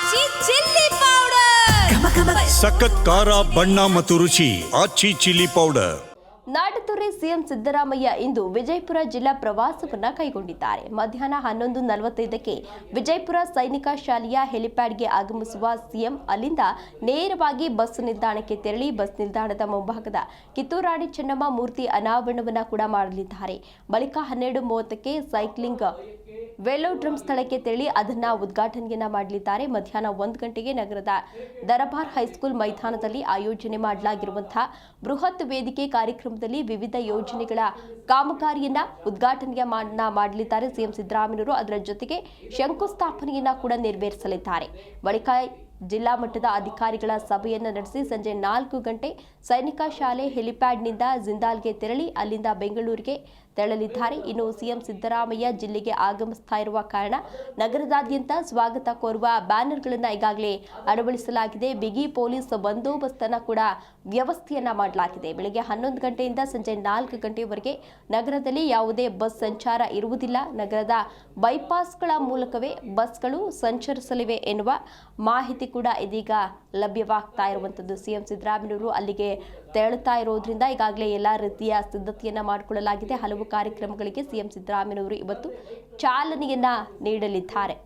ಆಚಿ chilli powder ಸಖತ್ ಖಾರ ಬಣ್ಣ ಮತ್ತು ರುಚಿ ಆಚಿ ಚಿಲ್ಲಿ ಪೌಡರ್. ನಾಡದೊರೆ ಸಿಎಂ ಸಿದ್ದರಾಮಯ್ಯ ಇಂದು ವಿಜಯಪುರ ಜಿಲ್ಲಾ ಪ್ರವಾಸವನ್ನ ಕೈಗೊಂಡಿದ್ದಾರೆ. ಮಧ್ಯಾಹ್ನ 11:45ಕ್ಕೆ ವಿಜಯಪುರ ಸೈನಿಕ ಶಾಲೆಯ ಹೆಲಿಪ್ಯಾಡ್ಗೆ ಆಗಮಿಸುವ ಸಿಎಂ ಅಲ್ಲಿಂದ ನೇರವಾಗಿ ಬಸ್ ನಿಲ್ದಾಣಕ್ಕೆ ತೆರಳಿ ಬಸ್ ನಿಲ್ದಾಣದ ಮುಂಭಾಗದ ಕಿತ್ತೂರಾಣಿ ಚೆನ್ನಮ್ಮ ಮೂರ್ತಿ ಅನಾವರಣವನ್ನ ಕೂಡ ಮಾಡಲಿದ್ದಾರೆ. ಬಳಿಕ 12:30ಕ್ಕೆ ಸೈಕ್ಲಿಂಗ್ ವೆಲೋಡ್ರಮ್ ಸ್ಥಳಕ್ಕೆ ತೆರಳಿ ಅದನ್ನ ಉದ್ಘಾಟನೆಯನ್ನ ಮಾಡಲಿದ್ದಾರೆ. ಮಧ್ಯಾಹ್ನ 1 ಗಂಟೆಗೆ ನಗರದ ದರಬಾರ್ ಹೈಸ್ಕೂಲ್ ಮೈದಾನದಲ್ಲಿ ಆಯೋಜನೆ ಮಾಡಲಾಗಿರುವಂತಹ ಬೃಹತ್ ವೇದಿಕೆ ಕಾರ್ಯಕ್ರಮದಲ್ಲಿ ವಿವಿಧ ಯೋಜನೆಗಳ ಕಾಮಗಾರಿಯನ್ನ ಉದ್ಘಾಟನೆಯನ್ನ ಮಾಡಲಿದ್ದಾರೆ ಸಿಎಂ ಸಿದ್ದರಾಮಯ್ಯನವರು. ಅದರ ಜೊತೆಗೆ ಶಂಕುಸ್ಥಾಪನೆಯನ್ನ ಕೂಡ ನೆರವೇರಿಸಲಿದ್ದಾರೆ. ಬಳಿಕ ಜಿಲ್ಲಾ ಮಟ್ಟದ ಅಧಿಕಾರಿಗಳ ಸಭೆಯನ್ನು ನಡೆಸಿ ಸಂಜೆ 4 ಗಂಟೆ ಸೈನಿಕ ಶಾಲೆ ಹೆಲಿಪ್ಯಾಡ್ನಿಂದ ಜಿಂದಾಲ್ಗೆ ತೆರಳಿ ಅಲ್ಲಿಂದ ಬೆಂಗಳೂರಿಗೆ ತೆರಳಲಿದ್ದಾರೆ. ಇನ್ನು ಸಿಎಂ ಸಿದ್ದರಾಮಯ್ಯ ಜಿಲ್ಲೆಗೆ ಆಗಮಿಸ್ತಾ ಇರುವ ಕಾರಣ ನಗರದಾದ್ಯಂತ ಸ್ವಾಗತ ಕೋರುವ ಬ್ಯಾನರ್ಗಳನ್ನು ಈಗಾಗಲೇ ಅಳವಡಿಸಲಾಗಿದೆ. ಬಿಗಿ ಪೊಲೀಸ್ ಬಂದೋಬಸ್ತನ್ನು ಕೂಡ ವ್ಯವಸ್ಥೆಯನ್ನ ಮಾಡಲಾಗಿದೆ. ಬೆಳಗ್ಗೆ 11 ಗಂಟೆಯಿಂದ ಸಂಜೆ 4 ಗಂಟೆಯವರೆಗೆ ನಗರದಲ್ಲಿ ಯಾವುದೇ ಬಸ್ ಸಂಚಾರ ಇರುವುದಿಲ್ಲ. ನಗರದ ಬೈಪಾಸ್ಗಳ ಮೂಲಕವೇ ಬಸ್ಗಳು ಸಂಚರಿಸಲಿವೆ ಎನ್ನುವ ಮಾಹಿತಿ ಕೂಡ ಇದೀಗ ಲಭ್ಯವಾಗ್ತಾ ಇರುವಂಥದ್ದು. ಸಿಎಂ ಸಿದ್ದರಾಮಯ್ಯನವರು ಅಲ್ಲಿಗೆ ತೆರಳುತ್ತಾ ಇರೋದ್ರಿಂದ ಈಗಾಗಲೇ ಎಲ್ಲ ರೀತಿಯ ಸಿದ್ಧತೆಯನ್ನ ಮಾಡಿಕೊಳ್ಳಲಾಗಿದೆ. ಹಲವು ಕಾರ್ಯಕ್ರಮಗಳಿಗೆ ಸಿಎಂ ಸಿದ್ದರಾಮಯ್ಯನವರು ಇವತ್ತು ಚಾಲನೆಯನ್ನ ನೀಡಲಿದ್ದಾರೆ.